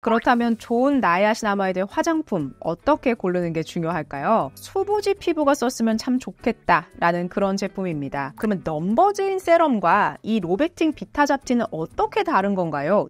그렇다면 좋은 나이아신아마이드 화장품 어떻게 고르는 게 중요할까요? 수부지 피부가 썼으면 참 좋겠다라는 그런 제품입니다. 그러면 넘버즈인 세럼과 이 로베팅 비타잡티는 어떻게 다른 건가요?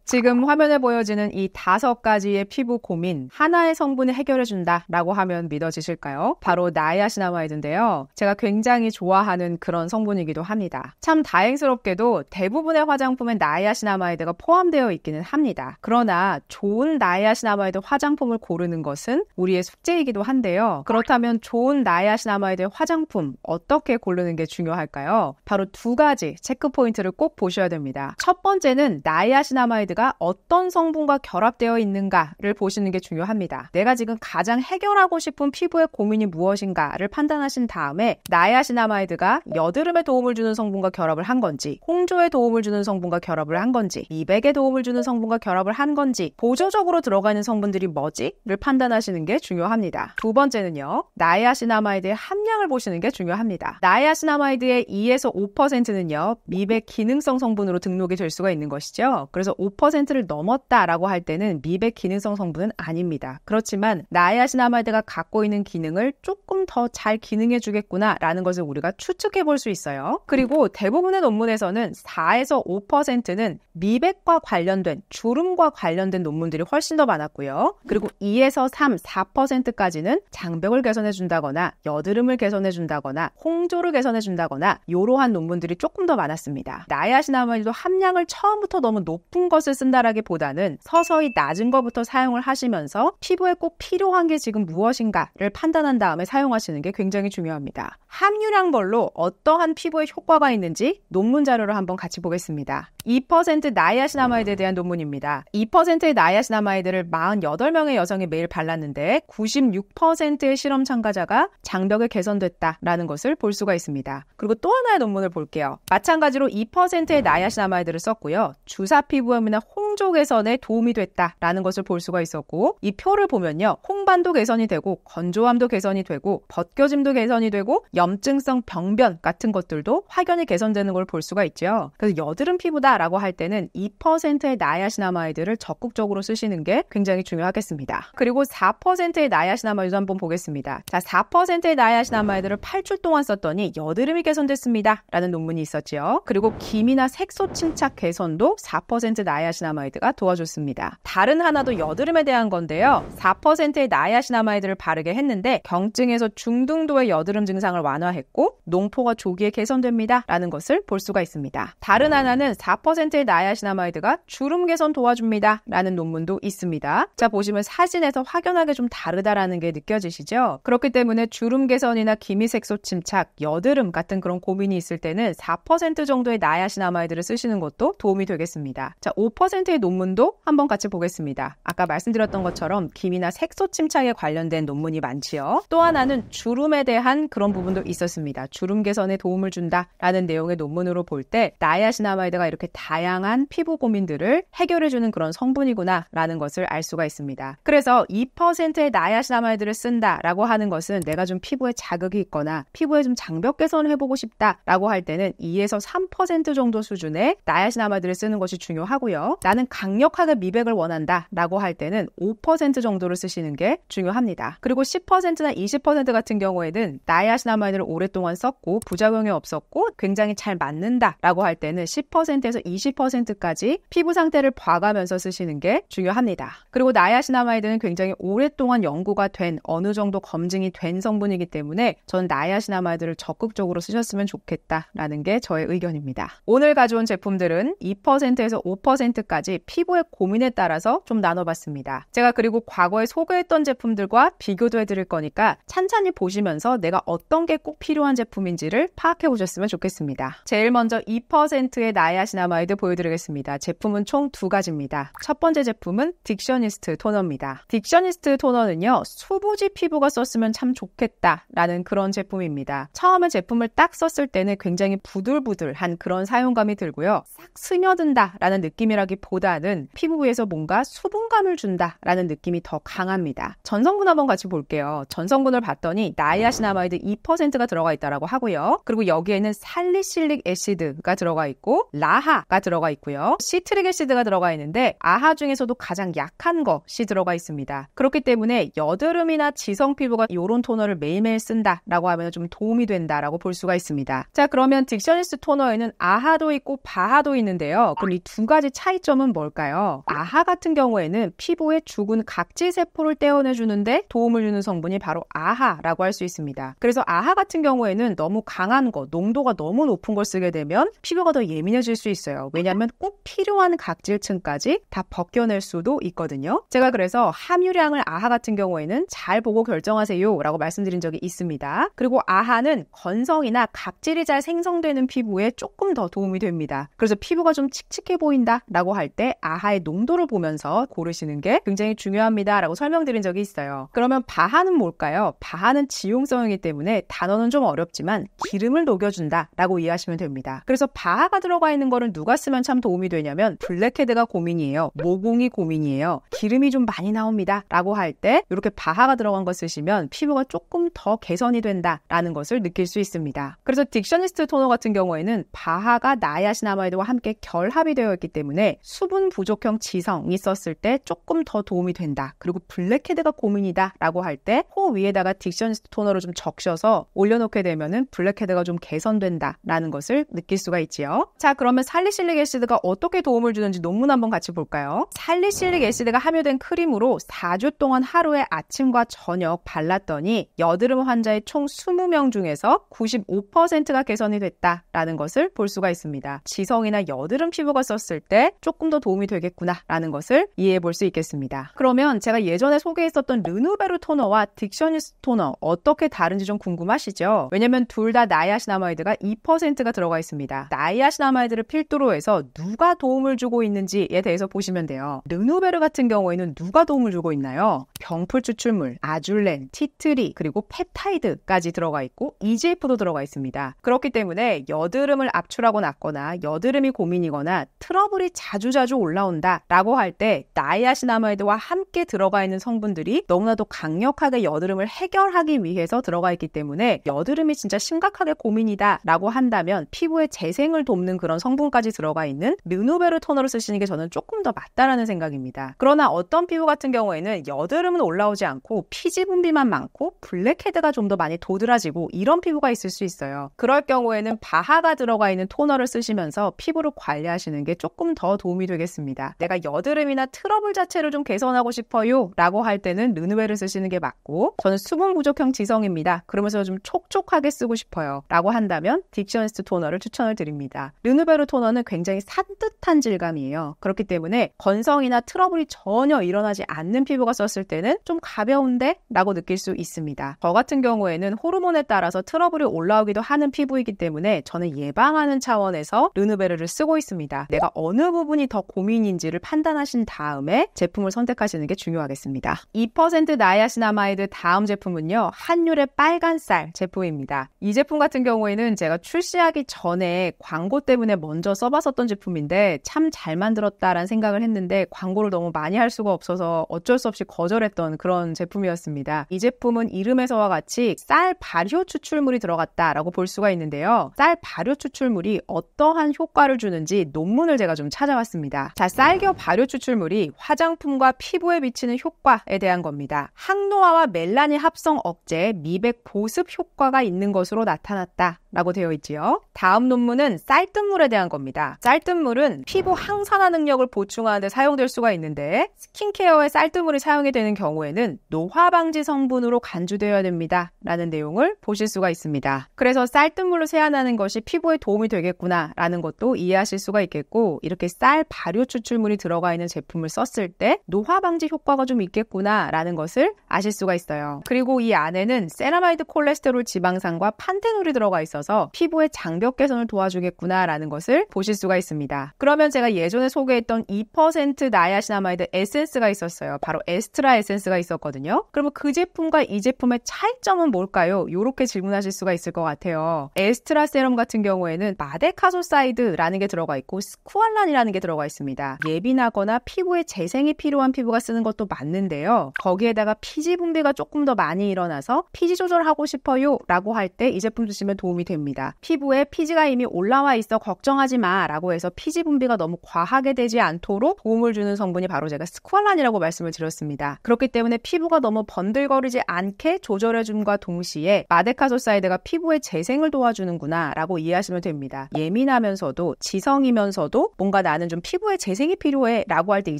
지금 화면에 보여지는 이 5가지의 피부 고민 하나의 성분이 해결해준다 라고 하면 믿어지실까요? 바로 나이아신아마이드인데요. 제가 굉장히 좋아하는 그런 성분이기도 합니다. 참 다행스럽게도 대부분의 화장품에 나이아신아마이드가 포함되어 있기는 합니다. 그러나 좋은 나이아신아마이드 화장품을 고르는 것은 우리의 숙제이기도 한데요. 그렇다면 좋은 나이아신아마이드 화장품 어떻게 고르는 게 중요할까요? 바로 2가지 체크 포인트를 꼭 보셔야 됩니다. 첫 번째는 나이아신아마이드 가 어떤 성분과 결합되어 있는가를 보시는 게 중요합니다. 내가 지금 가장 해결하고 싶은 피부의 고민이 무엇인가를 판단하신 다음에 나이아신아마이드가 여드름에 도움을 주는 성분과 결합을 한 건지, 홍조에 도움을 주는 성분과 결합을 한 건지, 미백에 도움을 주는 성분과 결합을 한 건지, 보조적으로 들어가 있는 성분들이 뭐지?를 판단하시는 게 중요합니다. 2번째는요. 나이아신아마이드의 함량을 보시는 게 중요합니다. 나이아신아마이드의 2에서 5%는요. 미백 기능성 성분으로 등록이 될 수가 있는 것이죠. 그래서 5%를 넘었다라고 할 때는 미백 기능성 성분은 아닙니다. 그렇지만 나이아신아마이드가 갖고 있는 기능을 조금 더 잘 기능해 주겠구나라는 것을 우리가 추측해 볼 수 있어요. 그리고 대부분의 논문에서는 4에서 5%는 미백과 관련된, 주름과 관련된 논문들이 훨씬 더 많았고요. 그리고 2에서 3, 4%까지는 장벽을 개선해 준다거나 여드름을 개선해 준다거나 홍조를 개선해 준다거나 이러한 논문들이 조금 더 많았습니다. 나이아신아마이드도 함량을 처음부터 너무 높은 것을 쓴다라기보다는 서서히 낮은 것부터 사용을 하시면서 피부에 꼭 필요한 게 지금 무엇인가를 판단한 다음에 사용하시는 게 굉장히 중요합니다. 함유량별로 어떠한 피부에 효과가 있는지 논문 자료를 한번 같이 보겠습니다. 2% 나이아신아마이드에 대한 논문입니다. 2%의 나이아신아마이드를 48명의 여성이 매일 발랐는데 96%의 실험 참가자가 장벽이 개선됐다라는 것을 볼 수가 있습니다. 그리고 또 하나의 논문을 볼게요. 마찬가지로 2%의 나이아신아마이드를 썼고요. 주사 피부염이나 홍조 개선에 도움이 됐다라는 것을 볼 수가 있었고, 이 표를 보면요. 홍반도 개선이 되고 건조함도 개선이 되고 벗겨짐도 개선이 되고 염증성 병변 같은 것들도 확연히 개선되는 걸 볼 수가 있죠. 그래서 여드름 피부다라고 할 때는 2%의 나이아신아마이드를 적극적으로 쓰시는 게 굉장히 중요하겠습니다. 그리고 4%의 나이아신아마이드 한번 보겠습니다. 자, 4%의 나이아신아마이드를 8주 동안 썼더니 여드름이 개선됐습니다 라는 논문이 있었죠. 그리고 기미나 색소 침착 개선도 4% 나이아신아마이드가 도와줬습니다. 다른 하나도 여드름에 대한 건데요. 4%의 나이아신아마이드를 바르게 했는데 경증에서 중등도의 여드름 증상을 완화했고 농포가 조기에 개선됩니다 라는 것을 볼 수가 있습니다. 다른 하나는 4%의 나이아신아마이드가 주름 개선 도와줍니다 라는 논문도 있습니다. 자, 보시면 사진에서 확연하게 좀 다르다라는 게 느껴지시죠? 그렇기 때문에 주름 개선이나 기미색소 침착, 여드름 같은 그런 고민이 있을 때는 4% 정도의 나이아신아마이드를 쓰시는 것도 도움이 되겠습니다. 자, 5%의 논문도 한번 같이 보겠습니다. 아까 말씀드렸던 것처럼 기미나 색소 침착에 관련된 논문이 많지요. 또 하나는 주름에 대한 그런 부분도 있었습니다. 주름 개선에 도움을 준다라는 내용의 논문으로 볼 때 나이아신아마이드가 이렇게 다양한 피부 고민들을 해결해주는 그런 성분이구나라는 것을 알 수가 있습니다. 그래서 2%의 나이아신아마이드를 쓴다라고 하는 것은 내가 좀 피부에 자극이 있거나 피부에 좀 장벽 개선을 해보고 싶다라고 할 때는 2에서 3% 정도 수준의 나이아신아마이드를 쓰는 것이 중요하고요. 나는 강력하게 미백을 원한다라고 할 때는 5% 정도를 쓰시는 게 중요합니다. 그리고 10%나 20% 같은 경우에는 나이아신아마이드를 오랫동안 썼고 부작용이 없었고 굉장히 잘 맞는다라고 할 때는 10%에서 20%까지 피부 상태를 봐가면서 쓰시는 게 중요합니다. 그리고 나이아신아마이드는 굉장히 오랫동안 연구가 된 어느 정도 검증이 된 성분이기 때문에 저는 나이아신아마이드를 적극적으로 쓰셨으면 좋겠다라는 게 저의 의견입니다. 오늘 가져온 제품들은 2%에서 5%까지 피부의 고민에 따라서 좀 나눠봤습니다. 제가 그리고 과거에 소개했던 제품들과 비교도 해드릴 거니까 찬찬히 보시면서 내가 어떤 게 꼭 필요한 제품인지를 파악해 보셨으면 좋겠습니다. 제일 먼저 2%의 나이아신아마이드 보여드리겠습니다. 제품은 총 2가지입니다. 첫 번째 제품은 딕셔니스트 토너입니다. 딕셔니스트 토너는요, 수부지 피부가 썼으면 참 좋겠다라는 그런 제품입니다. 처음에 제품을 딱 썼을 때는 굉장히 부들부들한 그런 사용감이 들고요. 싹 스며든다라는 느낌이라기보다는 피부 위에서 뭔가 수분감을 준다라는 느낌이 더 강합니다. 전성분 한번 같이 볼게요. 전성분을 봤더니 나이아신아마이드 2%가 들어가 있다라고 하고요. 그리고 여기에는 살리실릭 애시드가 들어가 있고 라하 아하가 들어가 있고요. 시트릭 애시드가 들어가 있는데 아하 중에서도 가장 약한 것이 들어가 있습니다. 그렇기 때문에 여드름이나 지성 피부가 이런 토너를 매일매일 쓴다라고 하면 좀 도움이 된다라고 볼 수가 있습니다. 자, 그러면 딕셔니스트 토너에는 아하도 있고 바하도 있는데요. 그럼 이 두 가지 차이점은 뭘까요? 아하 같은 경우에는 피부에 죽은 각질 세포를 떼어내주는데 도움을 주는 성분이 바로 아하라고 할 수 있습니다. 그래서 아하 같은 경우에는 너무 강한 거, 농도가 너무 높은 걸 쓰게 되면 피부가 더 예민해질 수 있어요. 왜냐하면 꼭 필요한 각질층까지 다 벗겨낼 수도 있거든요. 제가 그래서 함유량을 아하 같은 경우에는 잘 보고 결정하세요 라고 말씀드린 적이 있습니다. 그리고 아하는 건성이나 각질이 잘 생성되는 피부에 조금 더 도움이 됩니다. 그래서 피부가 좀 칙칙해 보인다 라고 할 때 아하의 농도를 보면서 고르시는 게 굉장히 중요합니다 라고 설명드린 적이 있어요. 그러면 바하는 뭘까요? 바하는 지용성이기 때문에 단어는 좀 어렵지만 기름을 녹여준다 라고 이해하시면 됩니다. 그래서 바하가 들어가 있는 거는 누가 쓰면 참 도움이 되냐면 블랙헤드가 고민이에요. 모공이 고민이에요. 기름이 좀 많이 나옵니다 라고 할 때 이렇게 바하가 들어간 거 쓰시면 피부가 조금 더 개선이 된다라는 것을 느낄 수 있습니다. 그래서 딕셔니스트 토너 같은 경우에는 바하가 나이아신아마이드와 함께 결합이 되어 있기 때문에 수분 부족형 지성이 썼을 때 조금 더 도움이 된다. 그리고 블랙헤드가 고민이다 라고 할 때 코 위에다가 딕셔니스트 토너를 좀 적셔서 올려놓게 되면은 블랙헤드가 좀 개선된다 라는 것을 느낄 수가 있지요. 자, 그러면 살리실릭 애시드가 어떻게 도움을 주는지 논문 한번 같이 볼까요? 살리실릭 애시드가 함유된 크림으로 4주 동안 하루에 아침과 저녁 발랐더니 여드름 환자의 총 20명 중에서 95%가 개선이 됐다라는 것을 볼 수가 있습니다. 지성이나 여드름 피부가 썼을 때 조금 더 도움이 되겠구나라는 것을 이해해 볼 수 있겠습니다. 그러면 제가 예전에 소개했었던 르누베르 토너와 딕셔니스트 토너 어떻게 다른지 좀 궁금하시죠? 왜냐면 둘 다 나이아신아마이드가 2%가 들어가 있습니다. 나이아신아마이드를 필두로 해서 누가 도움을 주고 있는지에 대해서 보시면 돼요. 르누베르 같은 경우에는 누가 도움을 주고 있나요? 병풀 추출물, 아줄렌, 티트리, 그리고 펩타이드까지 들어가 있고 EGF도 들어가 있습니다. 그렇기 때문에 여드름을 압출하고 났거나 여드름이 고민이거나 트러블이 자주자주 올라온다 라고 할 때 나이아신아마이드와 함께 들어가 있는 성분들이 너무나도 강력하게 여드름을 해결하기 위해서 들어가 있기 때문에 여드름이 진짜 심각하게 고민이다 라고 한다면 피부의 재생을 돕는 그런 성분까지 들어가 있는 르누베르 토너를 쓰시는 게 저는 조금 더 맞다라는 생각입니다. 그러나 어떤 피부 같은 경우에는 여드름은 올라오지 않고 피지 분비만 많고 블랙헤드가 좀 더 많이 도드라지고 이런 피부가 있을 수 있어요. 그럴 경우에는 바하가 들어가 있는 토너를 쓰시면서 피부를 관리하시는 게 조금 더 도움이 되겠습니다. 내가 여드름이나 트러블 자체를 좀 개선하고 싶어요 라고 할 때는 르누베르 쓰시는 게 맞고, 저는 수분 부족형 지성입니다. 그러면서 좀 촉촉하게 쓰고 싶어요 라고 한다면 딕셔니스트 토너를 추천을 드립니다. 르누베르 토너는 굉장히 산뜻한 질감이에요. 그렇기 때문에 건성이나 트러블이 전혀 일어나지 않는 피부가 썼을 때는 좀 가벼운데? 라고 느낄 수 있습니다. 저 같은 경우에는 호르몬에 따라서 트러블이 올라오기도 하는 피부이기 때문에 저는 예방하는 차원에서 르누베르를 쓰고 있습니다. 내가 어느 부분이 더 고민인지를 판단하신 다음에 제품을 선택하시는 게 중요하겠습니다. 2% 나이아신아마이드 다음 제품은요, 한율의 빨간쌀 제품입니다. 이 제품 같은 경우에는 제가 출시하기 전에 광고 때문에 먼저 써봤었던 제품인데 참 잘 만들었다라는 생각을 했는데 광고를 너무 많이 할 수가 없어서 어쩔 수 없이 거절했던 그런 제품이었습니다. 이 제품은 이름에서와 같이 쌀 발효 추출물이 들어갔다라고 볼 수가 있는데요. 쌀 발효 추출물이 어떠한 효과를 주는지 논문을 제가 좀 찾아왔습니다. 자, 쌀겨 발효 추출물이 화장품과 피부에 미치는 효과에 대한 겁니다. 항노화와 멜라닌 합성 억제, 미백 보습 효과가 있는 것으로 나타났다 라고 되어 있지요. 다음 논문은 쌀뜨물에 대한 겁니다. 쌀뜨물은 피부 항산화 능력을 보충하는 데 사용될 수가 있는데 스킨케어에 쌀뜨물이 사용이 되는 경우에는 노화 방지 성분으로 간주되어야 됩니다 라는 내용을 보실 수가 있습니다. 그래서 쌀뜨물로 세안하는 것이 피부에 도움이 되겠구나 라는 것도 이해하실 수가 있겠고, 이렇게 쌀 발효 추출물이 들어가 있는 제품을 썼을 때 노화 방지 효과가 좀 있겠구나 라는 것을 아실 수가 있어요. 그리고 이 안에는 세라마이드 콜레스테롤 지방산과 판테놀이 들어가 있어서 피부의 장벽 개선을 도와주겠구나 라는 것을 보실 수가 있습니다. 그러면 제가 예전에 소개했던 2% 나이아신아마이드 에센스가 있었어요. 바로 에스트라 에센스가 있었거든요. 그러면 그 제품과 이 제품의 차이점은 뭘까요? 이렇게 질문하실 수가 있을 것 같아요. 에스트라 세럼 같은 경우에는 마데카소사이드라는 게 들어가 있고 스쿠알란이라는 게 들어가 있습니다. 예민하거나 피부에 재생이 필요한 피부가 쓰는 것도 맞는데요. 거기에다가 피지 분비가 조금 더 많이 일어나서 피지 조절하고 싶어요 라고 할 때 이 제품 드시면 도움이 됩니다. 됩니다. 피부에 피지가 이미 올라와 있어 걱정하지 마 라고 해서 피지 분비가 너무 과하게 되지 않도록 도움을 주는 성분이 바로 제가 스쿠알란이라고 말씀을 드렸습니다. 그렇기 때문에 피부가 너무 번들거리지 않게 조절해줌과 동시에 마데카소사이드가 피부의 재생을 도와주는구나 라고 이해하시면 됩니다. 예민하면서도 지성이면서도 뭔가 나는 좀 피부에 재생이 필요해 라고 할 때 이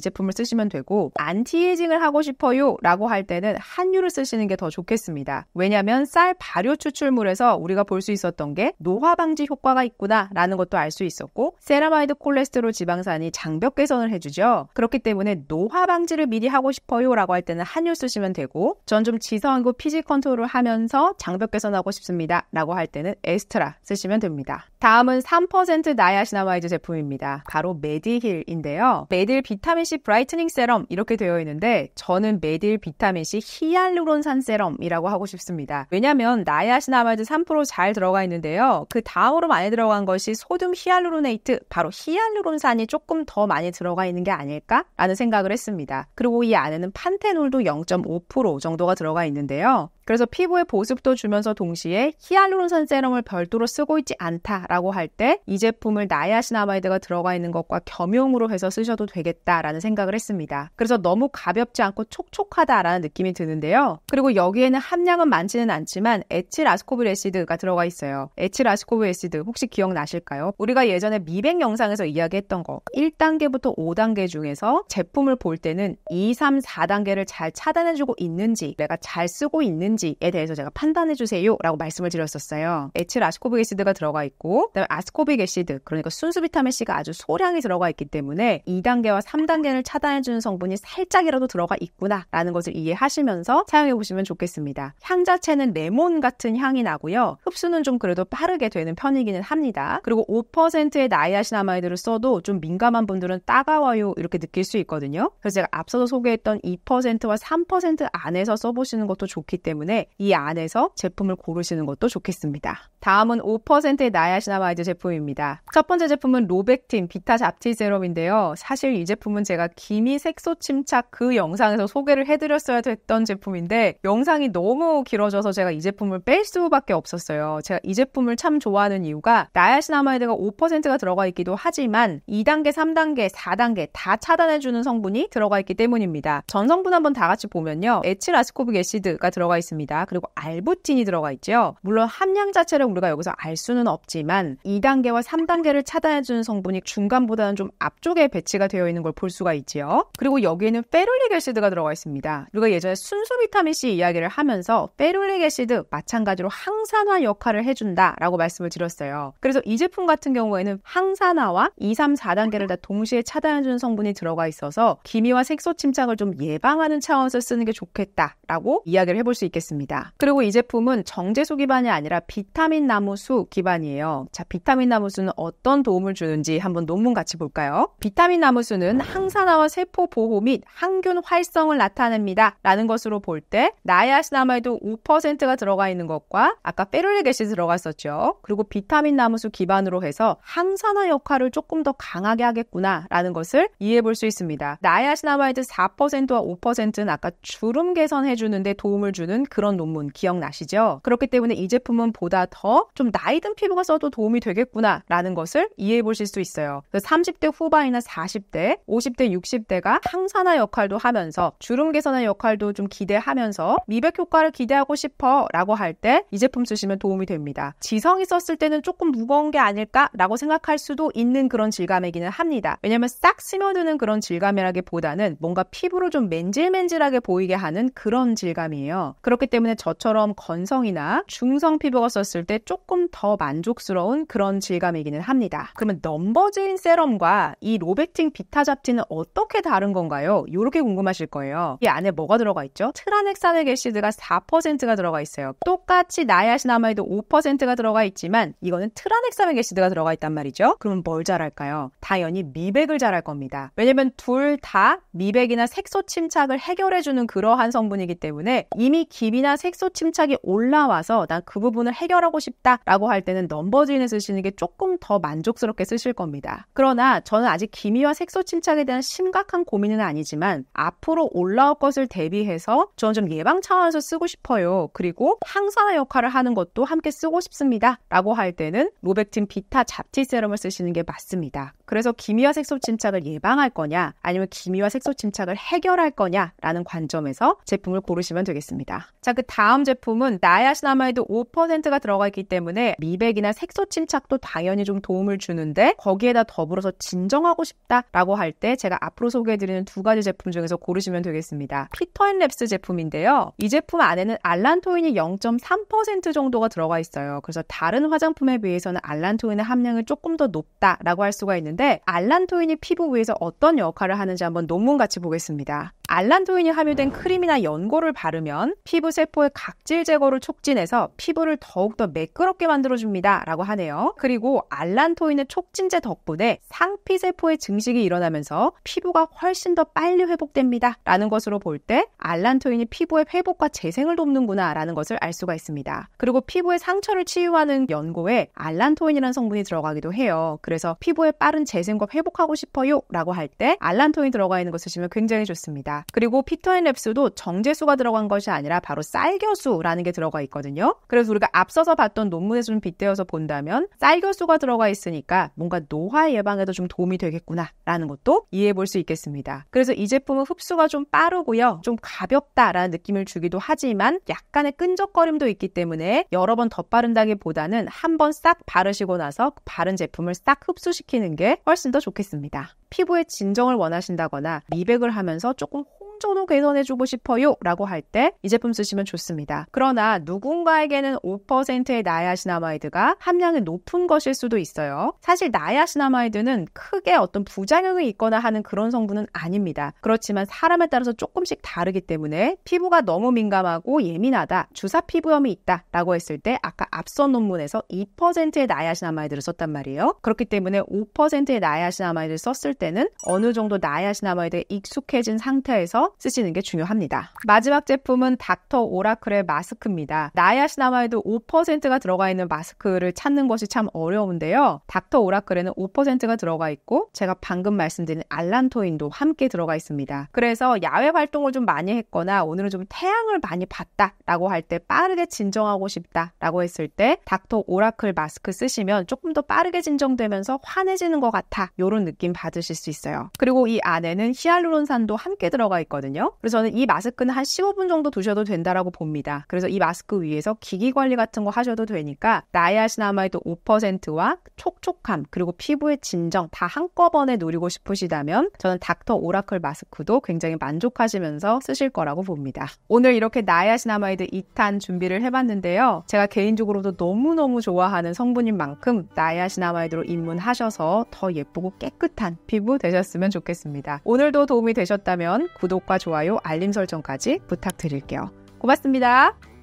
제품을 쓰시면 되고, 안티에이징을 하고 싶어요 라고 할 때는 한유를 쓰시는 게 더 좋겠습니다. 왜냐하면 쌀 발효 추출물에서 우리가 볼 수 있었던 게 노화 방지 효과가 있구나 라는 것도 알 수 있었고, 세라마이드 콜레스테롤 지방산이 장벽 개선을 해주죠. 그렇기 때문에 노화 방지를 미리 하고 싶어요 라고 할 때는 한유 쓰시면 되고, 전 좀 지성이고 피지 컨트롤을 하면서 장벽 개선하고 싶습니다 라고 할 때는 에스트라 쓰시면 됩니다. 다음은 3% 나야시나마이드 제품입니다. 바로 메디힐인데요. 메딜 비타민C 브라이트닝 세럼 이렇게 되어 있는데, 저는 메딜 비타민C 히알루론산 세럼이라고 하고 싶습니다. 왜냐하면 나야시나마이드 3% 잘 들어가 있는데요. 그 다음으로 많이 들어간 것이 소듐 히알루로네이트, 바로 히알루론산이 조금 더 많이 들어가 있는 게 아닐까라는 생각을 했습니다. 그리고 이 안에는 판테놀도 0.5% 정도가 들어가 있는데요. 그래서 피부에 보습도 주면서 동시에 히알루론산 세럼을 별도로 쓰고 있지 않다라고 할 때 이 제품을 나야시나마이드가 들어가 있는 것과 겸용으로 해서 쓰셔도 되겠다라는 생각을 했습니다. 그래서 너무 가볍지 않고 촉촉하다라는 느낌이 드는데요. 그리고 여기에는 함량은 많지는 않지만 에틸아스코빅 애시드가 들어가 있어요. 에틸아스코빅 애시드 혹시 기억나실까요? 우리가 예전에 미백 영상에서 이야기했던 거 1단계부터 5단계 중에서 제품을 볼 때는 2, 3, 4단계를 잘 차단해주고 있는지, 내가 잘 쓰고 있는지에 대해서 제가 판단해주세요 라고 말씀을 드렸었어요. 에틸아스코빅 애시드가 들어가 있고, 그다음에 아스코빅 애시드, 그러니까 순수 비타민C가 아주 소량이 들어가 있기 때문에 2단계와 3단계를 차단해주는 성분이 살짝이라도 들어가 있구나 라는 것을 이해하시면서 사용해보시면 좋겠습니다. 향 자체는 레몬 같은 향이 나고요. 흡수는 좀 그래도 빠르게 되는 편이기는 합니다. 그리고 5%의 나이아시나마이드를 써도 좀 민감한 분들은 따가워요 이렇게 느낄 수 있거든요. 그래서 제가 앞서서 소개했던 2%와 3% 안에서 써보시는 것도 좋기 때문에 이 안에서 제품을 고르시는 것도 좋겠습니다. 다음은 5%의 나이아시나마이드 제품입니다. 첫 번째 제품은 로벡틴 비타 잡티 세럼인데요. 사실 이 제품은 제가 기미 색소 침착 그 영상에서 소개를 해드렸어야 됐던 제품인데 영상이 너무 길어져서 제가 이 제품을 뺄 수밖에 없었어요. 제가 이 제품을 참 좋아하는 이유가 나이아시나마이드가 5%가 들어가 있기도 하지만 2단계, 3단계, 4단계 다 차단해주는 성분이 들어가 있기 때문입니다. 전성분 한번 다 같이 보면요. 에틸아스코빅 애시드가 들어가 있습니다. 그리고 알부틴이 들어가 있죠. 물론 함량 자체를 우리가 여기서 알 수는 없지만 2단계와 3단계를 차단해주는 성분이 중간보다는 좀 앞쪽에 배치가 되어 있는 걸 볼 수가 있지요. 그리고 여기에는 페룰릭 애시드가 들어가 있습니다. 우리가 예전에 순수 비타민C 이야기를 하면서 페룰릭 애시드 마찬가지로 항산화 역할을 해준다라고 말씀을 드렸어요. 그래서 이 제품 같은 경우에는 항산화와 2, 3, 4단계를 다 동시에 차단해주는 성분이 들어가 있어서 기미와 색소 침착을 좀 예방하는 차원에서 쓰는 게 좋겠다라고 이야기를 해볼 수 있겠습니다. 그리고 이 제품은 정제수 기반이 아니라 비타민 나무수 기반이에요. 자, 비타민 나무수는 어떤 도움을 주는지 한번 논문 같이 볼까요? 비타민 나무수는 항산화와 세포 보호 및 항균 활성을 나타냅니다 라는 것으로 볼 때 나이아시나마이드 5%가 들어가 있는 것과 아까 페룰릭 애시드 들어갔었죠. 그리고 비타민 나무수 기반으로 해서 항산화 역할을 조금 더 강하게 하겠구나 라는 것을 이해해 볼 수 있습니다. 나이아시나마이드 4%와 5%는 아까 주름 개선해주는데 도움을 주는 그런 논문 기억나시죠? 그렇기 때문에 이 제품은 보다 더 좀 나이 든 피부가 써도 도움이 되겠구나 라는 것을 이해해 보실 수 있어요. 30대 후반이나 40대, 50대, 60대가 항산화 역할도 하면서 주름 개선의 역할도 좀 기대하면서 미백 효과를 기대하고 싶어 라고 할 때 이 제품 쓰시면 도움이 됩니다. 지성이 썼을 때는 조금 무거운 게 아닐까 라고 생각할 수도 있는 그런 질감이기는 합니다. 왜냐면 싹 스며드는 그런 질감이라기보다는 뭔가 피부를 좀 맨질맨질하게 보이게 하는 그런 질감이에요. 그렇기 때문에 저처럼 건성이나 중성 피부가 썼을 때 조금 더 만족스러운 그런 질감이기는 합니다. 그러면 넘버즈인 세럼과 이 로벡틴 비타 잡티는 어떻게 다른 건가요? 이렇게 궁금하실 거예요. 이 안에 뭐가 들어가 있죠? 트라넥사믹 애시드가 4%가 들어가 있어요. 똑같이 나이아시나마이드 5%가 들어가 있지만 이거는 트라넥사믹 애시드가 들어가 있단 말이죠. 그러면 뭘 잘할까요? 당연히 미백을 잘할 겁니다. 왜냐면 둘 다 미백이나 색소 침착을 해결해주는 그러한 성분이기 때문에 이미 기미나 색소 침착이 올라와서 난 그 부분을 해결하고 싶다라고 할 때는 넘버즈인을 쓰시는 게 조금 더 만족스럽게 쓰실 겁니다. 그러나 저는 아직 기미와 색소 침착에 대한 심각한 고민은 아니지만 앞으로 올라올 것을 대비해서 저는 좀 예방 차원에서 쓰고 싶어요. 그리고 항산화 역할을 하는 것도 함께 쓰고 싶습니다. 라고 할 때는 로백틴 비타 잡티 세럼을 쓰시는 게 맞습니다. 그래서 기미와 색소 침착을 예방할 거냐 아니면 기미와 색소 침착을 해결할 거냐라는 관점에서 제품을 고르시면 되겠습니다. 자, 그 다음 제품은 나야시나마이드 5%가 들어가 있기 때문에 미백이나 색소 침착도 당연히 좀 도움을 주는데 거기에다 더불어서 진정하고 싶다라고 할 때 제가 앞으로 소개해드리는 두 가지 제품 중에서 고르시면 되겠습니다. 피터앤랩스 제품인데요. 이 제품 안에는 알란토인이 0.3% 정도가 들어가 있어요. 그래서 다른 화장품에 비해서는 알란토인의 함량이 조금 더 높다라고 할 수가 있는데 알란토인이 피부 위에서 어떤 역할을 하는지 한번 논문 같이 보겠습니다. 알란토인이 함유된 크림이나 연고를 바르면 피부 세포의 각질 제거를 촉진해서 피부를 더욱더 매끄럽게 만들어줍니다 라고 하네요. 그리고 알란토인의 촉진제 덕분에 상피세포의 증식이 일어나면서 피부가 훨씬 더 빨리 회복됩니다 라는 것으로 볼 때 알란토인이 피부의 회복과 재생을 돕는구나 라는 것을 알 수가 있습니다. 그리고 피부의 상처를 치유하는 연고에 알란토인이라는 성분이 들어가기도 해요. 그래서 피부의 빠른 재생과 회복하고 싶어요 라고 할 때 알란토인 들어가 있는 거 쓰시면 굉장히 좋습니다. 그리고 피터앤랩스도 정제수가 들어간 것이 아니라 바로 쌀겨수라는 게 들어가 있거든요. 그래서 우리가 앞서서 봤던 논문에서 좀 빗대어서 본다면 쌀겨수가 들어가 있으니까 뭔가 노화 예방에도 좀 도움이 되겠구나 라는 것도 이해해 볼 수 있겠습니다. 그래서 이 제품은 흡수가 좀 빠르고요. 좀 가볍다라는 느낌을 주기도 하지만 약간의 끈적거림도 있기 때문에 여러 번 덧바른다기보다는 한 번 싹 바르시고 나서 바른 제품을 싹 흡수시키는 게 훨씬 더 좋겠습니다. 피부의 진정을 원하신다거나 미백을 하면서 조금 홍조도 개선해주고 싶어요 라고 할 때 이 제품 쓰시면 좋습니다. 그러나 누군가에게는 5%의 나야시나마이드가 함량이 높은 것일 수도 있어요. 사실 나야시나마이드는 크게 어떤 부작용이 있거나 하는 그런 성분은 아닙니다. 그렇지만 사람에 따라서 조금씩 다르기 때문에 피부가 너무 민감하고 예민하다, 주사 피부염이 있다 라고 했을 때 아까 앞선 논문에서 2%의 나야시나마이드를 썼단 말이에요. 그렇기 때문에 5%의 나야시나마이드를 썼을 때는 어느 정도 나야시나마이드에 익숙해진 상태에서 쓰시는 게 중요합니다. 마지막 제품은 닥터 오라클의 마스크입니다. 나야시나마이드 5%가 들어가 있는 마스크를 찾는 것이 참 어려운데요. 닥터 오라클에는 5%가 들어가 있고 제가 방금 말씀드린 알란토인도 함께 들어가 있습니다. 그래서 야외 활동을 좀 많이 했거나 오늘은 좀 태양을 많이 봤다라고 할 때 빠르게 진정하고 싶다라고 했을 때 닥터 오라클 마스크 쓰시면 조금 더 빠르게 진정되면서 환해지는 것 같아 이런 느낌 받으실 수 있어요. 그리고 이 안에는 히알루론산도 함께 들어가 있거든요. 그래서 저는 이 마스크는 한 15분 정도 두셔도 된다라고 봅니다. 그래서 이 마스크 위에서 기기 관리 같은 거 하셔도 되니까 나야시나마이드 5%와 촉촉함 그리고 피부의 진정 다 한꺼번에 누리고 싶으시다면 저는 닥터 오라클 마스크도 굉장히 만족하시면서 쓰실 거라고 봅니다. 오늘 이렇게 나야시나마이드 2탄 준비를 해봤는데요. 제가 개인적으로도 너무너무 좋아하는 성분인 만큼 나야시나마이드로 입문하셔서 더 예쁘고 깨끗한 피부 되셨으면 좋겠습니다. 오늘도 도움이 되셨다면 구독과 좋아요, 알림 설정까지 부탁드릴게요. 고맙습니다.